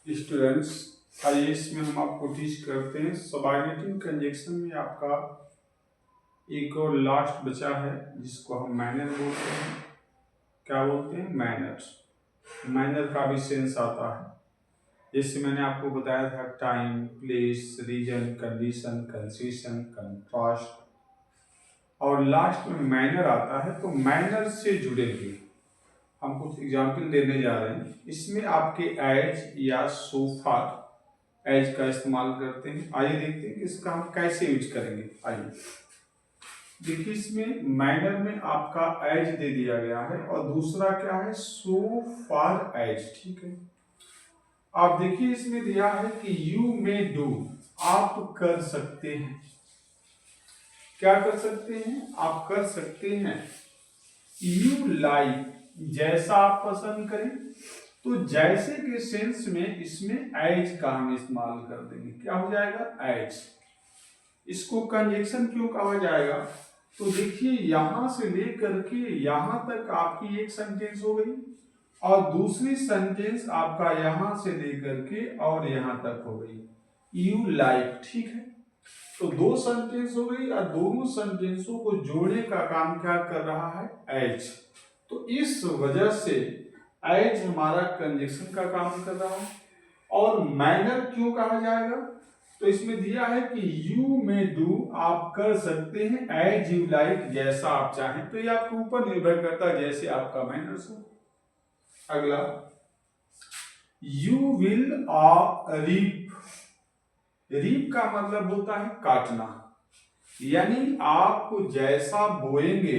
Students, आइए इसमें हम आपको टीच करते हैं। सबऑर्डिनेटिंग कंजक्शन में आपका एक और लास्ट बचा है जिसको हम मैनर बोलते हैं। क्या बोलते हैं? मैनर। मैनर का भी सेंस आता है। जैसे मैंने आपको बताया था, time, place, reason, condition, concession, contrast, और लास्ट में मैनर आता है। तो मैनर से जुड़े हुए हम कुछ एग्जाम्पल देने जा रहे हैं। इसमें आपके एज या सो फार एज का इस्तेमाल करते हैं। आइए देखते हैं कि इसका हम कैसे यूज करेंगे। आइए देखिए, इसमें मैनर में आपका एज दे दिया गया है और दूसरा क्या है? सो फार एज। ठीक है, आप देखिए इसमें दिया है कि यू मे डू, आप कर सकते हैं। क्या कर सकते हैं? आप कर सकते हैं। यू लाइक, जैसा आप पसंद करें। तो जैसे के सेंस में इसमें एज का हम इस्तेमाल कर देंगे। क्या हो जाएगा? एज। इसको कंजक्शन क्यों कहा जाएगा? तो देखिए, यहां से लेकर के यहां तक आपकी एक सेंटेंस हो गई और दूसरी सेंटेंस आपका यहां से लेकर के और यहां तक हो गई। यू लाइक, ठीक है। तो दो सेंटेंस हो गई और दोनों सेंटेंसों को जोड़ने का काम क्या कर रहा है? एज। तो इस वजह से एज हमारा कंजक्शन का काम कर रहा है। और मैनर क्यों कहा जाएगा? तो इसमें दिया है कि यू में डू, आप कर सकते हैं, एज यू लाइक, जैसा आप चाहें। तो ये आपके ऊपर निर्भर करता है जैसे आपका मैनर्स हो। अगला, यू विल रीप। रीप का मतलब होता है काटना, यानी आप जैसा बोएंगे,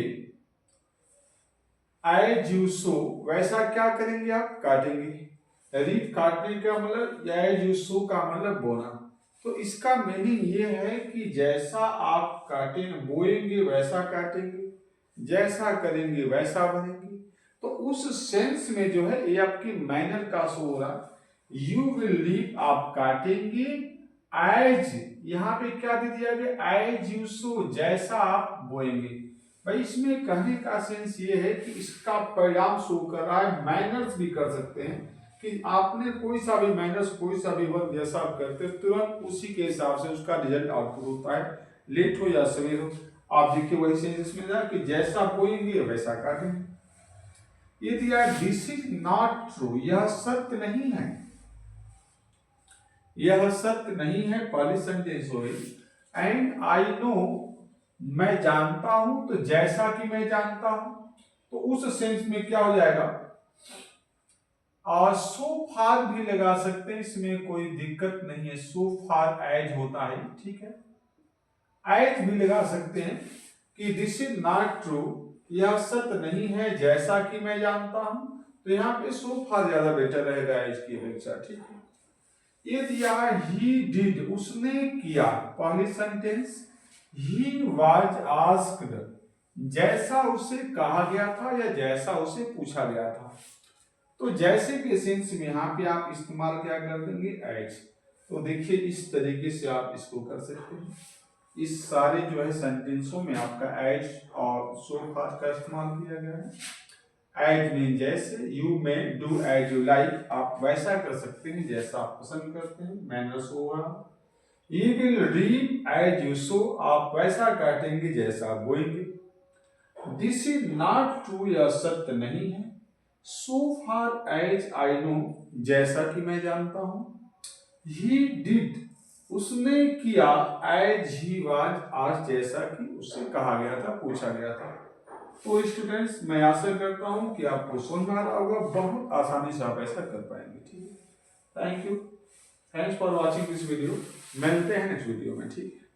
एज यू सो, वैसा क्या करेंगे? आप काटेंगे। रीप काटने का मतलब, एज यू सो का मतलब बोना। तो इसका मीनिंग ये है कि जैसा आप काटें, बोएंगे वैसा काटेंगे, जैसा करेंगे वैसा बनेंगे। तो उस सेंस में जो है ये आपकी मैनर का शो हो रहा। यू विल रीप, आप काटेंगे, एज, यहाँ पे क्या दे दिया गया? एज यू सो, जैसा आप बोएंगे। भाई इसमें कहने का सेंस ये है कि इसका परिणाम शो कर रहा है। मैनर्स भी कर सकते हैं कि आपने कोई सा भी मैनर्स, कोई सा भी वर्क जैसा आप करते हो, तुरंत उसी के हिसाब से उसका रिजल्ट आउटपुट होता है, लेट हो या सवेर हो। आप देखिए वही सेंस इसमें ना कि जैसा बोएंगे वैसा काटेंगे। ये दिया, दिस इज नॉट ट्रू, यह सत्य नहीं है। यह सत्य नहीं है, पहली सेंटेंस हो गई। एंड आई नो, मैं जानता हूं। तो जैसा कि मैं जानता हूं, तो उस सेंस में क्या हो जाएगा? और सो फार भी लगा सकते हैं, इसमें कोई दिक्कत नहीं है। सो फार एज होता है, ठीक है। एज भी लगा सकते हैं कि दिस इज नॉट ट्रू, यह सत्य नहीं है, जैसा कि मैं जानता हूं। तो यहां पे सो फार ज्यादा बेटर रहेगा एज की अपेक्षा, ठीक है। ये दिया, ही डिड, उसने किया, पहली सेंटेंस। ही वाज आस्क्ड, जैसा उसे कहा गया था या जैसा उसे पूछा गया था। तो जैसे के सेंस में यहाँ पे आप इस्तेमाल क्या कर देंगे? एज। तो देखिए इस तरीके से आप इसको कर सकते हैं। इस सारे जो है सेंटेंसों में आपका एज और सो फार का इस्तेमाल किया गया है। एज मीन जैसे, यू में डू एज यू लाइक, आप वैसा कर सकते हैं जैसा आप पसंद करते हैं। मैनर्स होगा। He will reap as you sow, आप वैसा काटेंगे जैसा आप बोएंगे। दिस इज नॉट ट्रू, यह सत्य नहीं है। सो फार एज आई नो, जैसा कि मैं जानता हूं। ही डिड, उसने किया, एज ही वाज आस्क्ड, जैसा कि उससे कहा गया था, पूछा गया था। तो स्टूडेंट्स, मैं आशा करता हूं कि आपको समझ में आ रहा होगा। बहुत आसानी से आप ऐसा कर पाएंगे, ठीक है। Thank you, thanks for watching this video. मिलते हैं नेक्स्ट वीडियो में, ठीक है।